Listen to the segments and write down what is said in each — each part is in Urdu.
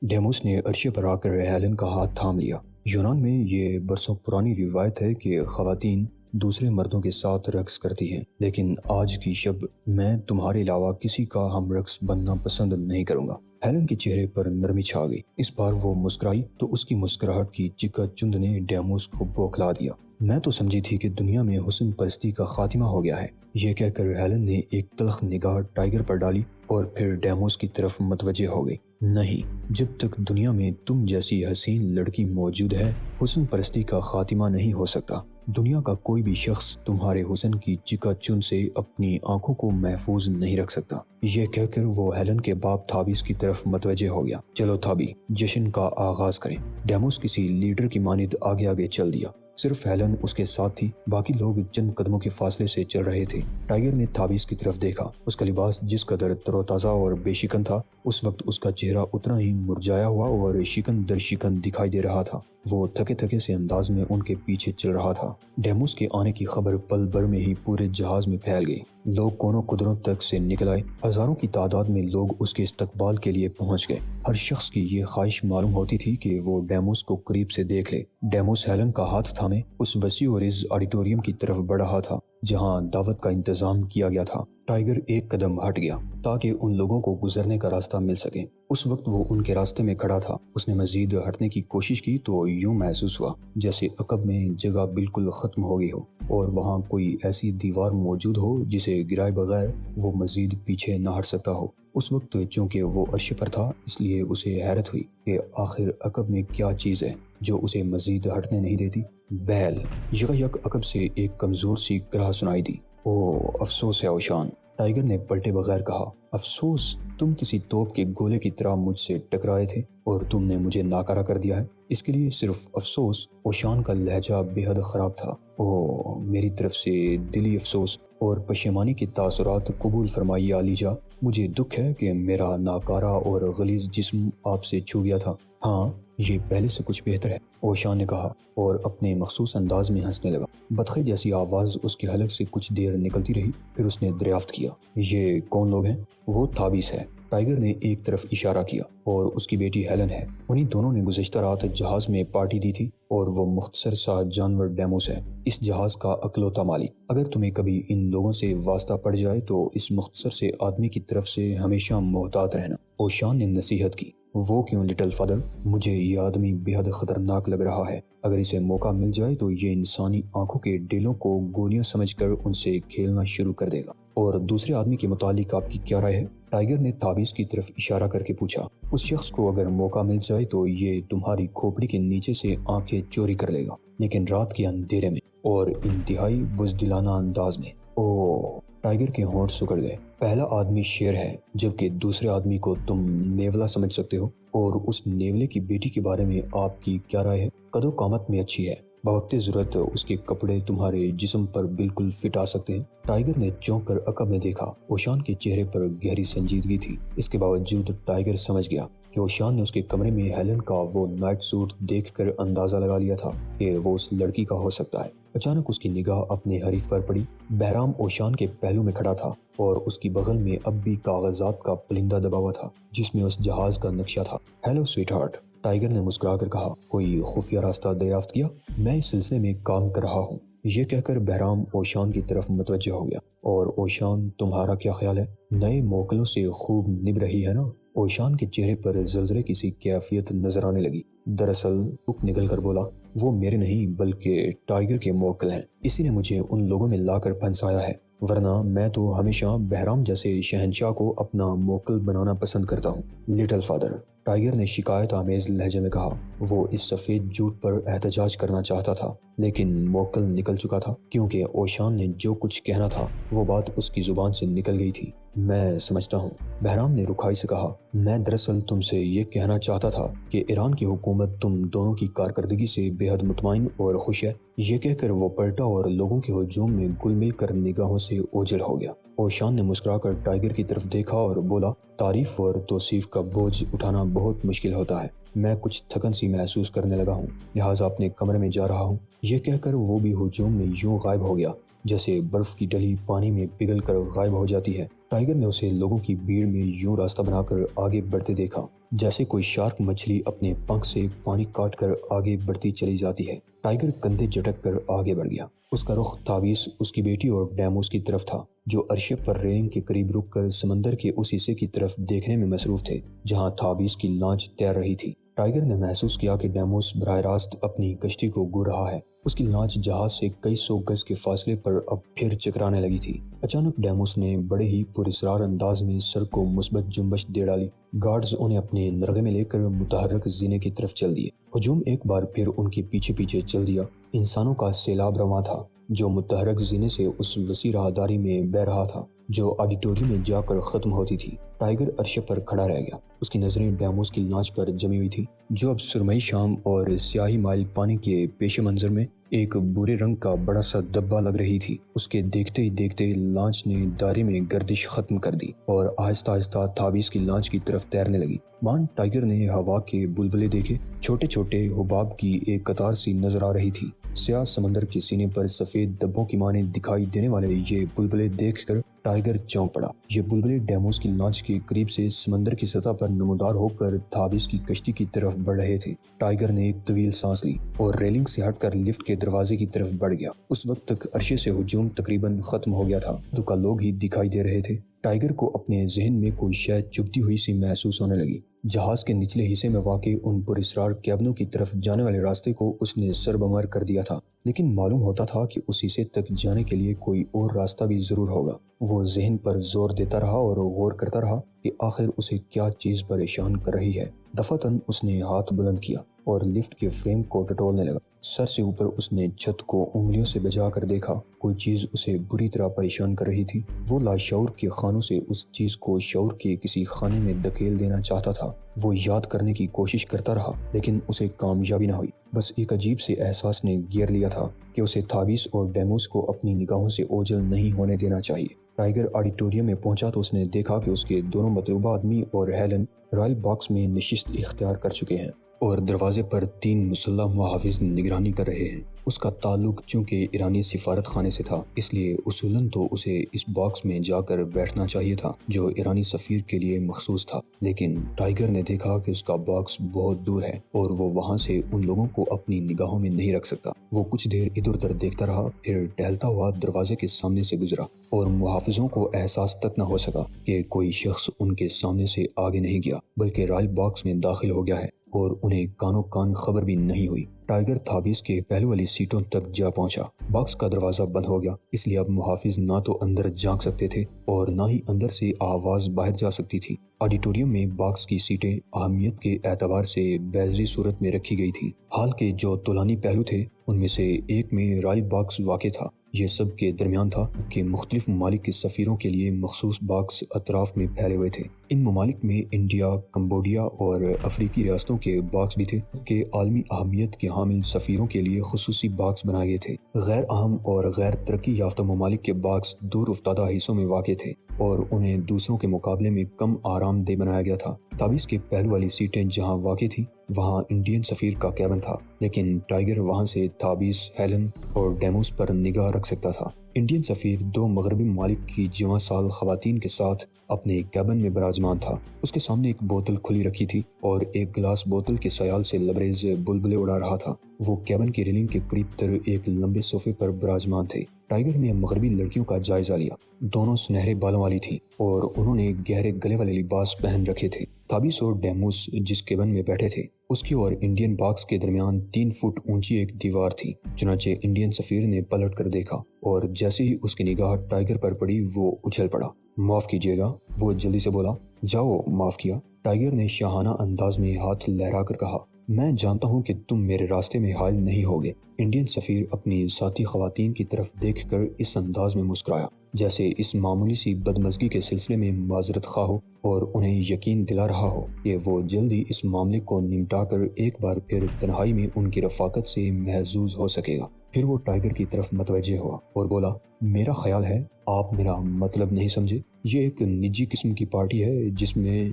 ڈیموس نے عرشے پر آ کر ہیلن کا ہاتھ تھام لیا۔ یونان میں یہ برسوں پرانی روایت ہے کہ خواتین دوسرے مردوں کے ساتھ رقص کرتی ہیں، لیکن آج کی شب میں تمہارے علاوہ کسی کا ہم رقص بننا پسند نہیں کروں گا۔ ہیلن کے چہرے پر نرمی چھا گئی۔ اس بار وہ مسکرائی تو اس کی مسکراہٹ کی چکا چند نے ڈیموس کو بوکھلا دیا۔ میں تو سمجھی تھی کہ دنیا میں حسن پرستی کا خاتمہ ہو گیا ہے، یہ کہہ کر ہیلن نے ایک تلخ نگاہ ٹائیگر پر ڈالی اور پھر ڈیموس کی طرف متوجہ ہو گئی۔ نہیں، جب تک دنیا میں تم جیسی حسین لڑکی موجود ہے، حسن پرستی کا خاتمہ نہیں ہو سکتا۔ دنیا کا کوئی بھی شخص تمہارے حسن کی چکا چند سے اپنی آنکھوں کو محفوظ نہیں رکھ سکتا۔ یہ کہہ کر وہ ہیلن کے باپ تھابیس کی طرف متوجہ ہو گیا۔ چلو تھابی، جشن کا آغاز کریں۔ ڈیموس کسی لیڈر کی مانند آگے آگے چل دیا۔ صرف ہیلن اس کے ساتھ تھی، باقی لوگ چند قدموں کے فاصلے سے چل رہے تھے۔ ٹائیگر نے تھابیس کی طرف دیکھا۔ اس کا لباس جس قدر تر و تازہ اور بے شکن تھا، اس وقت اس کا چہرہ اتنا ہی مرجھایا ہوا اور شکن در شکن دکھائی دے رہا تھا۔ وہ تھکے تھکے سے انداز میں ان کے پیچھے چل رہا تھا۔ ڈیموس کے آنے کی خبر پل بھر میں ہی پورے جہاز میں پھیل گئی۔ لوگ کونوں قدروں تک سے نکل آئے۔ ہزاروں کی تعداد میں لوگ اس کے استقبال کے لیے پہنچ گئے۔ ہر شخص کی یہ خواہش معلوم ہوتی تھی کہ وہ ڈیموس کو قریب سے دیکھ لے۔ ڈیموس ہیلن کا ہاتھ تھامے اس وسیع و عریض آڈیٹوریم کی طرف بڑھ رہا تھا جہاں دعوت کا انتظام کیا گیا تھا۔ ٹائیگر ایک قدم ہٹ گیا تاکہ ان لوگوں کو گزرنے کا راستہ مل سکے۔ اس وقت وہ ان کے راستے میں کھڑا تھا۔ اس نے مزید ہٹنے کی کوشش کی تو یوں محسوس ہوا جیسے عقب میں جگہ بالکل ختم ہو گئی ہو اور وہاں کوئی ایسی دیوار موجود ہو جسے گرائے بغیر وہ مزید پیچھے نہ ہٹ سکتا ہو۔ اس وقت چونکہ وہ عرش پر تھا، اس لیے اسے حیرت ہوئی کہ آخر عقب میں کیا چیز ہے جو اسے مزید ہٹنے نہیں دیتی۔ بیل! یکایک عقب سے ایک کمزور سی کرہ سنائی دی۔ اوہ افسوس ہے اوشان، ٹائیگر نے پلٹے بغیر کہا۔ افسوس؟ تم کسی توپ کے گولے کی طرح مجھ سے ٹکرائے تھے اور تم نے مجھے ناکارہ کر دیا ہے، اس کے لیے صرف افسوس؟ اوشان کا لہجہ بے حد خراب تھا۔ اوہ میری طرف سے دلی افسوس اور پشیمانی کے تاثرات قبول فرمائیے عالیجا۔ مجھے دکھ ہے کہ میرا ناکارہ اور غلیظ جسم آپ سے چھو گیا تھا۔ ہاں، یہ پہلے سے کچھ بہتر ہے، اوشان نے کہا اور اپنے مخصوص انداز میں ہنسنے لگا۔ بطخے جیسی آواز اس کے حلق سے کچھ دیر نکلتی رہی، پھر اس نے دریافت کیا، یہ کون لوگ ہیں؟ وہ تھابیس ہے، ٹائیگر نے ایک طرف اشارہ کیا، اور اس کی بیٹی ہیلن ہے۔ انہی دونوں نے گزشتہ رات جہاز میں پارٹی دی تھی اور وہ مختصر سا جانور ڈیموس ہے، اس جہاز کا اکلوتا مالک۔ اگر تمہیں کبھی ان لوگوں سے واسطہ پڑ جائے تو اس مختصر سے آدمی کی طرف سے ہمیشہ محتاط رہنا، اوشان نے نصیحت کی۔ وہ کیوں لٹل فادر؟ مجھے یہ آدمی بے حد خطرناک لگ رہا ہے، اگر اسے موقع مل جائے تو یہ انسانی آنکھوں کے ڈیلوں کو گولیاں سمجھ کر ان سے کھیلنا شروع کر دے گا۔ اور دوسرے آدمی کے متعلق آپ کی کیا رائے ہے؟ ٹائیگر نے تھابیس کی طرف اشارہ کر کے پوچھا۔ اس شخص کو اگر موقع مل جائے تو یہ تمہاری کھوپڑی کے نیچے سے آنکھیں چوری کر لے گا، لیکن رات کے اندھیرے میں اور انتہائی بزدلانہ انداز میں۔ اوہ! ٹائیگر کے ہونٹ سکڑ گئے۔ پہلا آدمی شیر ہے، جبکہ دوسرے آدمی کو تم نیولا سمجھ سکتے ہو، اور اس نیولے کی بیٹی کے بارے میں آپ کی کیا رائے ہے؟ قد و قامت میں اچھی ہے، بوقت ضرورت اس کے کپڑے تمہارے جسم پر بالکل فٹ آ سکتے ہیں۔ ٹائیگر نے چونک کر عقب میں دیکھا۔ اوشان کے چہرے پر گہری سنجیدگی تھی۔ اس کے باوجود ٹائیگر سمجھ گیا کہ اوشان نے اس کے کمرے میں ہیلن کا وہ نائٹ سوٹ دیکھ کر اندازہ لگا لیا تھا کہ وہ اس لڑکی کا ہو سکتا ہے۔ اچانک اس کی نگاہ اپنے حریف پر پڑی۔ بہرام اوشان کے پہلو میں کھڑا تھا اور اس کی بغل میں اب بھی کاغذات کا پلندہ دبا ہوا تھا جس میں اس جہاز کا نقشہ تھا۔ ہیلو سویٹ ہارٹ، ٹائیگر نے مسکرا کر کہا، کوئی خفیہ راستہ دریافت کیا؟ میں اس سلسلے میں کام کر رہا ہوں، یہ کہہ کر بہرام اوشان کی طرف متوجہ ہو گیا۔ اور اوشان، تمہارا کیا خیال ہے؟ نئے موکلوں سے خوب نبھ رہی ہے نا؟ اوشان کے چہرے پر زلزلے کی سی کیفیت نظر آنے لگی۔ دراصل ٹوک نکل کر بولا، وہ میرے نہیں بلکہ ٹائیگر کے موکل ہیں، اسی نے مجھے ان لوگوں میں لا کر پھنسایا ہے، ورنہ میں تو ہمیشہ بہرام جیسے شہنشاہ کو اپنا موکل بنانا پسند کرتا ہوں۔ لٹل فادر، ٹائیگر نے شکایت آمیز لہجے میں کہا۔ وہ اس سفید جھوٹ پر احتجاج کرنا چاہتا تھا لیکن موکل نکل چکا تھا، کیونکہ اوشان نے جو کچھ کہنا تھا وہ بات اس کی زبان سے نکل گئی تھی۔ میں سمجھتا ہوں، بہرام نے رکھائی سے کہا، میں دراصل تم سے یہ کہنا چاہتا تھا کہ ایران کی حکومت تم دونوں کی کارکردگی سے بے حد مطمئن اور خوش ہے۔ یہ کہہ کر وہ پلٹا اور لوگوں کے ہجوم میں گل مل کر نگاہوں سے اوجھل ہو گیا۔ اوشان نے مسکرا کر ٹائیگر کی طرف دیکھا اور بولا، تعریف اور توصیف کا بوجھ اٹھانا بہت مشکل ہوتا ہے، میں کچھ تھکن سی محسوس کرنے لگا ہوں، لہٰذا اپنے کمرے میں جا رہا ہوں۔ یہ کہہ کر وہ بھی ہجوم میں یوں غائب ہو گیا جیسے برف کی ڈلی پانی میں پگھل کر غائب ہو جاتی ہے۔ ٹائگر نے اسے لوگوں کی بھیڑ میں یوں راستہ بنا کر آگے بڑھتے دیکھا جیسے کوئی شارک مچھلی اپنے پنکھ سے پانی کاٹ کر آگے بڑھتی چلی جاتی ہے۔ ٹائگر کندھے جھٹک کر آگے بڑھ گیا۔ اس کا رخ تھابیس، اس کی بیٹی اور ڈیموس کی طرف تھا، جو عرشے پر ریلنگ کے قریب رک کر سمندر کے اس حصے کی طرف دیکھنے میں مصروف تھے جہاں تھابیس کی لانچ تیر رہی تھی۔ ٹائگر نے محسوس کیا کہ ڈیموس براہ راست اپنی کشتی کو گور رہا ہے۔ اس کی لانچ جہاز سے کئی سو گز کے فاصلے پر اب پھر چکرانے لگی تھی۔ اچانک ڈیموس نے بڑے ہی پراسرار انداز میں سر کو مثبت جنبش دے ڈالی۔ گارڈز انہیں اپنے نرغے میں لے کر متحرک زینے کی طرف چل دیے۔ ہجوم ایک بار پھر ان کے پیچھے پیچھے چل دیا۔ انسانوں کا سیلاب رواں تھا جو متحرک زینے سے اس وسیع راہداری میں بہہ رہا تھا جو آڈیٹوریم میں جا کر ختم ہوتی تھی۔ ٹائگر عرشے پر کھڑا رہ گیا۔ اس کی نظریں ڈیموس کی لانچ پر جمی ہوئی تھی جو اب سرمئی شام اور سیاہی مائل پانی کے پیش منظر میں ایک برے رنگ کا بڑا سا دبا لگ رہی تھی۔ اس کے دیکھتے ہی دیکھتے لانچ نے دائرے میں گردش ختم کر دی اور آہستہ آہستہ تھابیس کی لانچ کی طرف تیرنے لگی۔ وہاں ٹائگر نے ہوا کے بلبلے دیکھے، چھوٹے چھوٹے حباب کی ایک قطار سی نظر آ رہی تھی۔ سیاہ سمندر کے سینے پر سفید دبوں کی مانند دکھائی دینے والے یہ بلبلے دیکھ کر ٹائگر چونک پڑا۔ یہ بلبلے ڈیموس کی لانچ کے قریب سے سمندر کی سطح پر نمودار ہو کر تھابیس کی کشتی کی طرف بڑھ رہے تھے۔ ٹائگر نے ایک طویل سانس لی اور ریلنگ سے ہٹ کر لفٹ کے دروازے کی طرف بڑھ گیا۔ اس وقت تک عرشے سے ہجوم تقریباً ختم ہو گیا تھا۔ دکا لوگ ہی دکھائی دے رہے تھے۔ ٹائگر کو اپنے ذہن میں کوئی شے چبھتی ہوئی سی محسوس ہونے لگی۔ جہاز کے نچلے حصے میں واقع ان پراسرار کیبنوں کی طرف جانے والے راستے کو اس نے سربمہر کر دیا تھا، لیکن معلوم ہوتا تھا کہ اس حصے تک جانے کے لیے کوئی اور راستہ بھی ضرور ہوگا۔ وہ ذہن پر زور دیتا رہا اور غور کرتا رہا کہ آخر اسے کیا چیز پریشان کر رہی ہے۔ دفعتاً اس نے ہاتھ بلند کیا اور لفٹ کے فریم کو ٹٹولنے لگا۔ سر سے اوپر اس نے چھت کو انگلیوں سے بجا کر دیکھا۔ کوئی چیز اسے بری طرح پریشان کر رہی تھی۔ وہ لاشعور کے خانوں سے اس چیز کو شعور کے کسی خانے میں دھکیل دینا چاہتا تھا۔ وہ یاد کرنے کی کوشش کرتا رہا لیکن اسے کامیابی نہ ہوئی۔ بس ایک عجیب سے احساس نے گھیر لیا تھا کہ اسے تھابیس اور ڈیموس کو اپنی نگاہوں سے اوجھل نہیں ہونے دینا چاہیے۔ ٹائگر آڈیٹوریم میں پہنچا تو اس نے دیکھا کہ اس کے دونوں مطلوبہ آدمی اور ہیلن رائل باکس میں نشست اختیار کر چکے ہیں اور دروازے پر 3 مسلح محافظ نگرانی کر رہے ہیں۔ اس کا تعلق چونکہ ایرانی سفارت خانے سے تھا، اس لیے اصولاً تو اسے اس باکس میں جا کر بیٹھنا چاہیے تھا جو ایرانی سفیر کے لیے مخصوص تھا، لیکن ٹائگر نے دیکھا کہ اس کا باکس بہت دور ہے اور وہ وہاں سے ان لوگوں کو اپنی نگاہوں میں نہیں رکھ سکتا۔ وہ کچھ دیر ادھر ادھر دیکھتا رہا، پھر ٹہلتا ہوا دروازے کے سامنے سے گزرا اور محافظوں کو احساس تک نہ ہو سکا کہ کوئی شخص ان کے سامنے سے آگے نہیں گیا بلکہ رائل باکس میں داخل ہو گیا ہے، اور انہیں کانوں کان خبر بھی نہیں ہوئی۔ ٹائگر تھابیس کے پہلو والی سیٹوں تک جا پہنچا۔ باکس کا دروازہ بند ہو گیا، اس لیے اب محافظ نہ تو اندر جھانک سکتے تھے اور نہ ہی اندر سے آواز باہر جا سکتی تھی۔ آڈیٹوریم میں باکس کی سیٹیں اہمیت کے اعتبار سے بیزری صورت میں رکھی گئی تھی۔ ہال کے جو طولانی پہلو تھے ان میں سے ایک میں رائل باکس واقع تھا۔ یہ سب کے درمیان تھا کہ مختلف ممالک کے سفیروں کے لیے مخصوص باکس اطراف میں پھیلے ہوئے تھے۔ ان ممالک میں انڈیا، کمبوڈیا اور افریقی ریاستوں کے باکس بھی تھے کہ عالمی اہمیت کے حامل سفیروں کے لیے خصوصی باکس بنائے گئے تھے۔ غیر اہم اور غیر ترقی یافتہ ممالک کے باکس دور افتادہ حصوں میں واقع تھے اور انہیں دوسروں کے مقابلے میں کم آرام دہ بنایا گیا تھا۔ تھابیس کے پہلو والی سیٹیں جہاں واقع تھیں وہاں انڈین سفیر کا کیبن تھا، لیکن ٹائگر وہاں سے تھابیس، ہیلن اور ڈیموس پر نگاہ رکھ سکتا تھا۔ انڈین سفیر 2 مغربی ممالک کی جوان سال خواتین کے ساتھ اپنے کیبن میں براجمان تھا۔ اس کے سامنے ایک بوتل کھلی رکھی تھی اور ایک گلاس بوتل کے سیال سے لبریز بلبلے اڑا رہا تھا۔ وہ کیبن کی ریلنگ کے قریب تر ایک لمبے صوفے پر براجمان تھے۔ ٹائگر نے مغربی لڑکیوں کا جائزہ لیا۔ دونوں سنہرے بالوں والی تھیں اور انہوں نے گہرے گلے والے لباس پہن رکھے تھے۔ تھابیس اور ڈیموس جس کیبن میں بیٹھے تھے اس کی اور انڈین باکس کے درمیان 3 فٹ اونچی ایک دیوار تھی۔ چنانچہ انڈین سفیر نے پلٹ کر دیکھا اور جیسے ہی اس کی نگاہ ٹائگر پر پڑی وہ اچھل پڑا۔ معاف کیجیے گا، وہ جلدی سے بولا۔ جاؤ، معاف کیا، ٹائگر نے شاہانہ انداز میں ہاتھ لہرا کر کہا۔ میں جانتا ہوں کہ تم میرے راستے میں حائل نہیں ہوگے۔ انڈین سفیر اپنی ساتھی خواتین کی طرف دیکھ کر اس انداز میں مسکرایا جیسے اس معمولی سی بدمزگی کے سلسلے میں معذرت خواہ ہو اور انہیں یقین دلا رہا ہو کہ وہ جلدی اس معاملے کو نمٹا کر ایک بار پھر تنہائی میں ان کی رفاقت سے محظوظ ہو سکے گا۔ پھر وہ ٹائگر کی طرف متوجہ ہوا اور بولا، میرا خیال ہے آپ میرا مطلب نہیں سمجھے۔ یہ ایک نجی قسم کی پارٹی ہے جس میں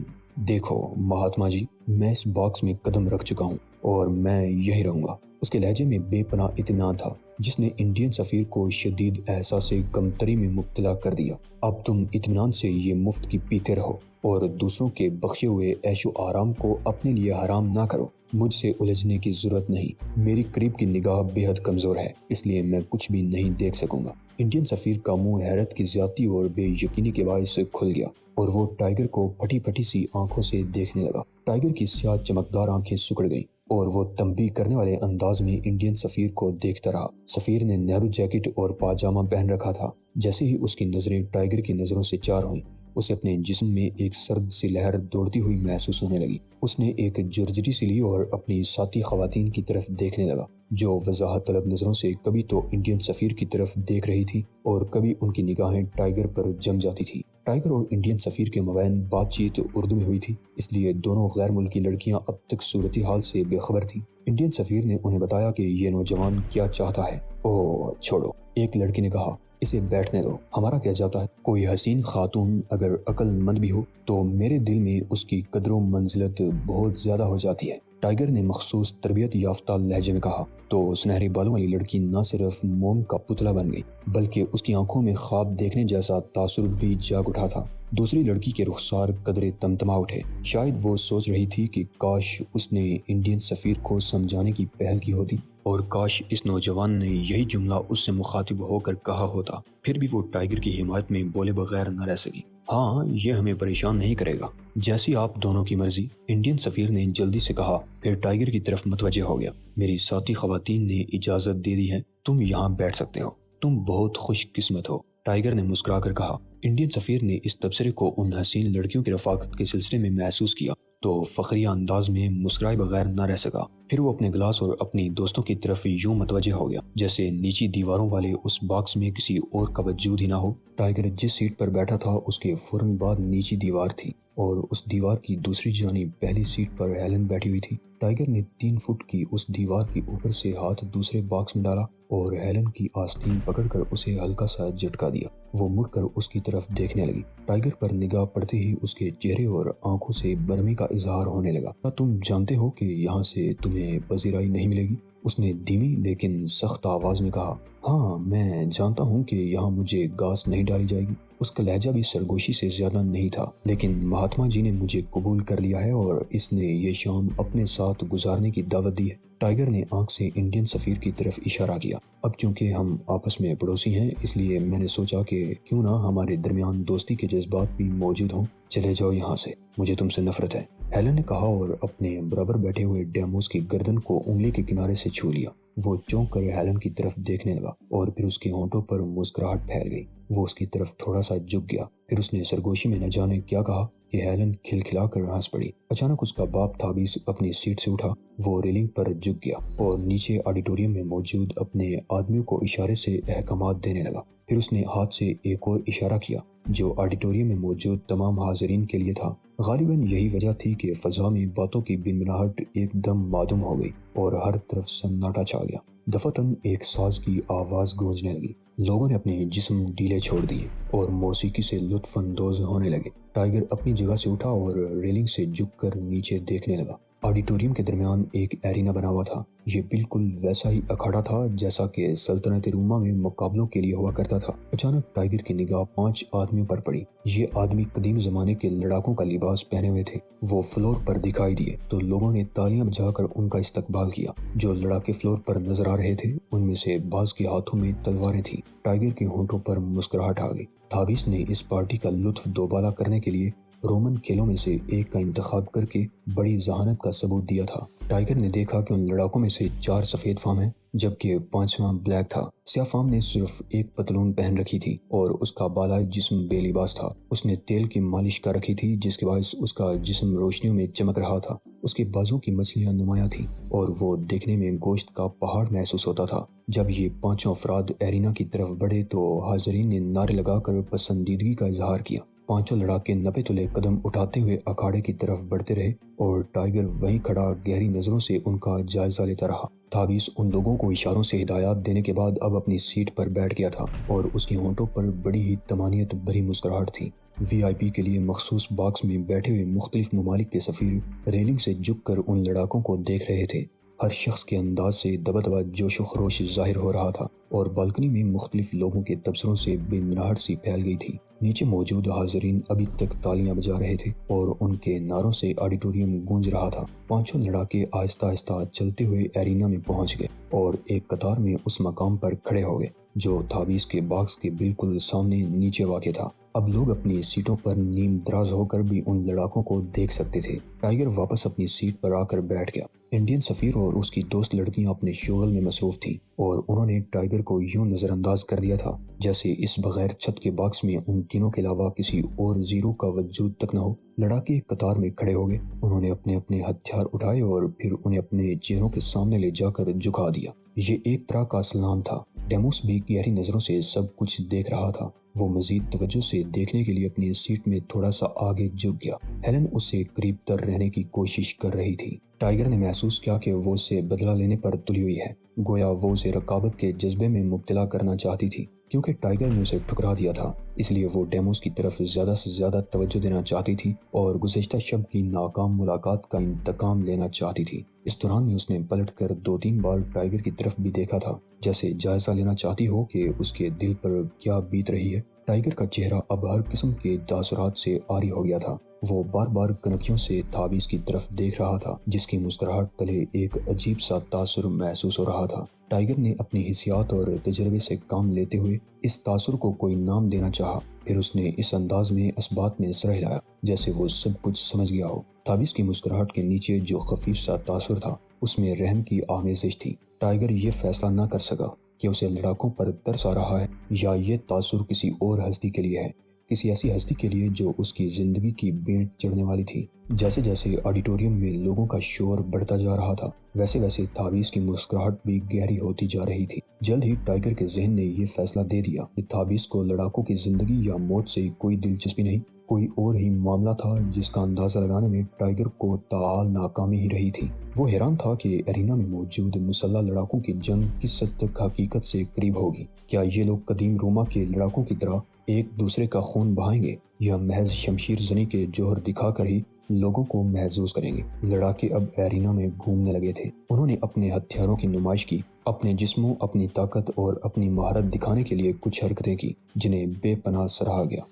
دیکھو مہاتما جی، میں اس باکس میں قدم رکھ چکا ہوں اور میں یہی رہوں گا۔ اس کے لہجے میں بے پناہ اطمینان تھا جس نے انڈین سفیر کو شدید احساس کمتری میں مبتلا کر دیا۔ اب تم اطمینان سے یہ مفت کی پیتے رہو اور دوسروں کے بخشے ہوئے عیش و آرام کو اپنے لیے حرام نہ کرو۔ مجھ سے الجھنے کی ضرورت نہیں، میری قریب کی نگاہ بے حد کمزور ہے، اس لیے میں کچھ بھی نہیں دیکھ سکوں گا۔ انڈین سفیر کا منہ حیرت کی زیادتی اور بے یقینی کے باعث کھل گیا اور وہ ٹائیگر کو پھٹی پھٹی سی آنکھوں سے دیکھنے لگا۔ ٹائیگر کی سیاہ چمکدار آنکھیں سکڑ گئیں اور وہ تنبیہ کرنے والے انداز میں انڈین سفیر کو دیکھتا رہا۔ سفیر نے نہرو جیکٹ اور پاجامہ پہن رکھا تھا۔ جیسے ہی اس کی نظریں ٹائیگر کی نظروں سے چار ہوئیں، اسے اپنے جسم میں ایک سرد سی لہر دوڑتی ہوئی محسوس ہونے لگی۔ اس نے ایک جرجری سی لی اور اپنی ساتھی خواتین کی طرف دیکھنے لگا، جو وضاحت طلب نظروں سے کبھی تو انڈین سفیر کی طرف دیکھ رہی تھی اور کبھی ان کی نگاہیں ٹائیگر پر جم جاتی تھی۔ ٹائیگر اور انڈین سفیر کے مابین بات چیت اردو میں ہوئی تھی، اس لیے دونوں غیر ملکی لڑکیاں اب تک صورتحال سے بے خبر تھیں۔ انڈین سفیر نے انہیں بتایا کہ یہ نوجوان کیا چاہتا ہے۔ اوہ چھوڑو، ایک لڑکی نے کہا، اسے بیٹھنے دو، ہمارا کیا جاتا ہے؟ کوئی حسین خاتون اگر عقل مند بھی ہو تو میرے دل میں اس کی قدر و منزلت بہت زیادہ ہو جاتی ہے، ٹائیگر نے مخصوص تربیت یافتہ لہجے میں کہا۔ تو سنہرے بالوں والی لڑکی نہ صرف موم کا پتلا بن گئی بلکہ اس کی آنکھوں میں خواب دیکھنے جیسا تاثر بھی جاگ اٹھا تھا۔ دوسری لڑکی کے رخسار قدرے تمتما اٹھے۔ شاید وہ سوچ رہی تھی کہ کاش اس نے انڈین سفیر کو سمجھانے کی پہل کی ہوتی اور کاش اس نوجوان نے یہی جملہ اس سے مخاطب ہو کر کہا ہوتا، پھر بھی وہ ٹائیگر کی حمایت میں بولے بغیر نہ رہ سکی۔ ہاں، یہ ہمیں پریشان نہیں کرے گا، جیسی آپ دونوں کی مرضی، انڈین سفیر نے جلدی سے کہا، پھر ٹائیگر کی طرف متوجہ ہو گیا۔ میری ساتھی خواتین نے اجازت دے دی ہے، تم یہاں بیٹھ سکتے ہو، تم بہت خوش قسمت ہو، ٹائیگر نے مسکرا کر کہا۔ انڈین سفیر نے اس تبصرے کو ان حسین لڑکیوں کی رفاقت کے سلسلے میں محسوس کیا تو فخریہ انداز میں مسکرائے بغیر نہ رہ سکا۔ پھر وہ اپنے گلاس اور اپنی دوستوں کی طرف یوں متوجہ ہو گیا جیسے نیچی دیواروں والے اس باکس میں کسی اور کا وجود ہی نہ ہو۔ ٹائیگر جس سیٹ پر بیٹھا تھا اس کے فوراً بعد نیچی دیوار تھی اور اس دیوار کی دوسری جانب پہلی سیٹ پر ہیلن بیٹھی ہوئی تھی۔ ٹائیگر نے 3 فٹ کی اس دیوار کے اوپر سے ہاتھ دوسرے باکس میں ڈالا اور ہیلن کی آستین پکڑ کر اسے ہلکا سا جھٹکا دیا۔ وہ مڑ کر اس کی طرف دیکھنے لگی۔ ٹائیگر پر نگاہ پڑتے ہی اس کے چہرے اور آنکھوں سے برہمی کا اظہار ہونے لگا۔ کیا تم جانتے ہو کہ یہاں سے تمہیں پذیرائی نہیں ملے گی؟ اس نے دھیمی لیکن سخت آواز میں کہا۔ ہاں، میں جانتا ہوں کہ یہاں مجھے گاس نہیں ڈالی جائے گی۔ اس کا لہجہ بھی سرگوشی سے زیادہ نہیں تھا، لیکن مہاتما جی نے مجھے قبول کر لیا ہے اور اس نے یہ شام اپنے ساتھ گزارنے کی دعوت دی ہے۔ ٹائیگر نے آنکھ سے انڈین سفیر کی طرف اشارہ کیا۔ اب چونکہ ہم آپس میں پڑوسی ہیں، اس لیے میں نے سوچا کہ کیوں نہ ہمارے درمیان دوستی کے جذبات بھی موجود ہوں۔ چلے جاؤ یہاں سے، مجھے تم سے نفرت ہے، ہیلن نے کہا اور اپنے برابر بیٹھے ہوئے ڈیموس کی گردن کو انگلی کے کنارے سے چھو لیا۔ وہ چونک کر ہیلن کی طرف دیکھنے لگا اور پھر اس کے ہونٹوں پر مسکراہٹ پھیل گئی۔ وہ اس کی طرف تھوڑا سا جھک گیا، پھر اس نے سرگوشی میں نہ جانے کیا کہا کہ ہیلن کھلکھلا کر ہنس پڑی۔ اچانک اس کا باپ تھابیس اپنی سیٹ سے اٹھا، وہ ریلنگ پر جھک گیا اور نیچے آڈیٹوریم میں موجود اپنے آدمیوں کو اشارے سے احکامات دینے لگا۔ پھر اس نے ہاتھ سے ایک اور اشارہ کیا جو آڈیٹوریم میں موجود تمام حاضرین کے لیے تھا۔ غالباً یہی وجہ تھی کہ فضا میں باتوں کی بنبناہٹ ایک دم معدوم ہو گئی اور ہر طرف سناٹا چھا گیا۔ دفعتاً ایک ساز کی آواز گونجنے لگی، لوگوں نے اپنے جسم ڈھیلے چھوڑ دیے اور موسیقی سے لطف اندوز ہونے لگے۔ ٹائیگر اپنی جگہ سے اٹھا اور ریلنگ سے جھک کر نیچے دیکھنے لگا۔ آڈیٹوریم کے درمیان ایک ایرینا بنا ہوا تھا۔ یہ بالکل ویسا ہی اکھاڑا تھا جیسا کہ سلطنت روما میں مقابلوں کے لیے ہوا کرتا تھا۔ اچانک ٹائیگر کی نگاہ 5 آدمیوں پر پڑی۔ یہ آدمی قدیم زمانے کے لڑاکوں کا لباس پہنے ہوئے تھے۔ وہ فلور پر دکھائی دیے تو لوگوں نے تالیاں بجا کر ان کا استقبال کیا۔ جو لڑاکے فلور پر نظر آ رہے تھے ان میں سے بعض کے ہاتھوں میں تلواریں تھیں۔ ٹائیگر کے ہونٹوں پر مسکراہٹ آ گئی۔ تھابیس نے اس پارٹی کا لطف دوبالا کرنے کے لیے رومن کھیلوں میں سے ایک کا انتخاب کر کے بڑی ذہانت کا ثبوت دیا تھا۔ ٹائیگر نے دیکھا کہ ان لڑاکوں میں سے 4 سفید فام ہیں جبکہ 5واں بلیک تھا۔ سیاہ فام نے صرف ایک پتلون پہن رکھی تھی اور اس کا بالائے جسم بے لباس تھا۔ اس نے تیل کی مالش کر رکھی تھی جس کے باعث اس کا جسم روشنیوں میں چمک رہا تھا۔ اس کے بازوں کی مچھلیاں نمایاں تھیں اور وہ دیکھنے میں گوشت کا پہاڑ محسوس ہوتا تھا۔ جب یہ 5 افراد ایرینا کی طرف بڑھے تو حاضرین نے نعرے لگا کر پسندیدگی کا اظہار کیا۔ 5 لڑاکے نپے تلے قدم اٹھاتے ہوئے اکھاڑے کی طرف بڑھتے رہے اور ٹائیگر وہیں کھڑا گہری نظروں سے ان کا جائزہ لیتا رہا۔ تھابیس ان لوگوں کو اشاروں سے ہدایات دینے کے بعد اب اپنی سیٹ پر بیٹھ گیا تھا اور اس کے ہونٹوں پر بڑی ہی طمانینت بھری مسکراہٹ تھی۔ وی آئی پی کے لیے مخصوص باکس میں بیٹھے ہوئے مختلف ممالک کے سفیر ریلنگ سے جھک کر ان لڑاکوں کو دیکھ رہے تھے۔ ہر شخص کے انداز سے دبا دبا جوش و خروش ظاہر ہو رہا تھا اور بالکنی میں مختلف لوگوں کے تبصروں سے بے مناہٹ سی پھیل گئی تھی۔ نیچے موجود حاضرین ابھی تک تالیاں بجا رہے تھے اور ان کے نعروں سے آڈیٹوریم گونج رہا تھا۔ پانچوں لڑاکے آہستہ آہستہ چلتے ہوئے ایرینا میں پہنچ گئے اور ایک قطار میں اس مقام پر کھڑے ہو گئے جو تھابیس کے باکس کے بالکل سامنے نیچے واقع تھا۔ اب لوگ اپنی سیٹوں پر نیم دراز ہو کر بھی ان لڑاکوں کو دیکھ سکتے تھے۔ ٹائیگر واپس اپنی سیٹ پر آ کر بیٹھ گیا۔ انڈین سفیر اور اس کی دوست لڑکیاں اپنے شغل میں مصروف تھیں اور انہوں نے ٹائیگر کو یوں نظر انداز کر دیا تھا جیسے اس بغیر چھت کے باکس میں ان تینوں کے علاوہ کسی اور زیرو کا وجود تک نہ ہو۔ لڑاکے قطار میں کھڑے ہو گئے، انہوں نے اپنے اپنے ہتھیار اٹھائے اور پھر انہیں اپنے چہروں کے سامنے لے جا کر جھکا دیا۔ یہ ایک طرح کا سلام تھا۔ ڈیموس بھی گہری نظروں سے سب کچھ دیکھ رہا تھا۔ وہ مزید توجہ سے دیکھنے کے لیے اپنی سیٹ میں تھوڑا سا آگے جھک گیا۔ ہیلن اس سے قریب تر رہنے کی کوشش کر رہی تھی۔ ٹائیگر نے محسوس کیا کہ وہ اسے بدلہ لینے پر تلی ہوئی ہے، گویا وہ اسے رقابت کے جذبے میں مبتلا کرنا چاہتی تھی۔ کیونکہ ٹائیگر نے اسے ٹھکرا دیا تھا، اس لیے وہ ڈیموس کی طرف زیادہ سے زیادہ توجہ دینا چاہتی تھی اور گزشتہ شب کی ناکام ملاقات کا انتقام لینا چاہتی تھی۔ اس دوران میں اس نے پلٹ کر 2-3 بار ٹائیگر کی طرف بھی دیکھا تھا، جیسے جائزہ لینا چاہتی ہو کہ اس کے دل پر کیا بیت رہی ہے۔ ٹائیگر کا چہرہ اب ہر قسم کے تاثرات سے عاری ہو گیا تھا۔ وہ بار بار کنکھیوں سے تھابیس کی طرف دیکھ رہا تھا جس کی مسکراہٹ تلے ایک عجیب سا تاثر محسوس ہو رہا تھا۔ ٹائیگر نے اپنی حسیات اور تجربے سے کام لیتے ہوئے اس تاثر کو کوئی نام دینا چاہا، پھر اس نے اس انداز میں اس بات میں سر ہلایا جیسے وہ سب کچھ سمجھ گیا ہو۔ تھابیس کی مسکراہٹ کے نیچے جو خفیف سا تاثر تھا اس میں رحم کی آمیزش تھی۔ ٹائیگر یہ فیصلہ نہ کر سکا کہ اسے لڑاکوں پر ترس آ رہا ہے یا یہ تاثر کسی اور ہستی کے لیے ہے، کسی ایسی ہستی کے لیے جو اس کی زندگی کی بینٹ چڑھنے والی تھی۔ جیسے جیسے آڈیٹوریم میں لوگوں کا شور بڑھتا جا رہا تھا ویسے ویسے تھابیس کی مسکراہٹ بھی گہری ہوتی جا رہی تھی۔ جلد ہی ٹائیگر کے ذہن نے یہ فیصلہ دے دیا کہ تھابیس کو لڑاکوں کی زندگی یا موت سے کوئی دلچسپی نہیں، کوئی اور ہی معاملہ تھا جس کا اندازہ لگانے میں ٹائیگر کو تاحال ناکامی ہی رہی تھی۔ وہ حیران تھا کہ ایرینا میں موجود مسلح لڑاکوں کی جنگ کس حد تک حقیقت سے قریب ہوگی۔ کیا یہ لوگ قدیم روما کے لڑاکوں کی طرح ایک دوسرے کا خون بہائیں گے یا محض شمشیر زنی کے جوہر دکھا کر ہی لوگوں کو محظوظ کریں گے؟ لڑاکے اب ایرینا میں گھومنے لگے تھے۔ انہوں نے اپنے ہتھیاروں کی نمائش کی، اپنے جسموں، اپنی طاقت اور اپنی مہارت دکھانے کے لیے کچھ حرکتیں کی جنہیں بے پناہ سراہا گیا۔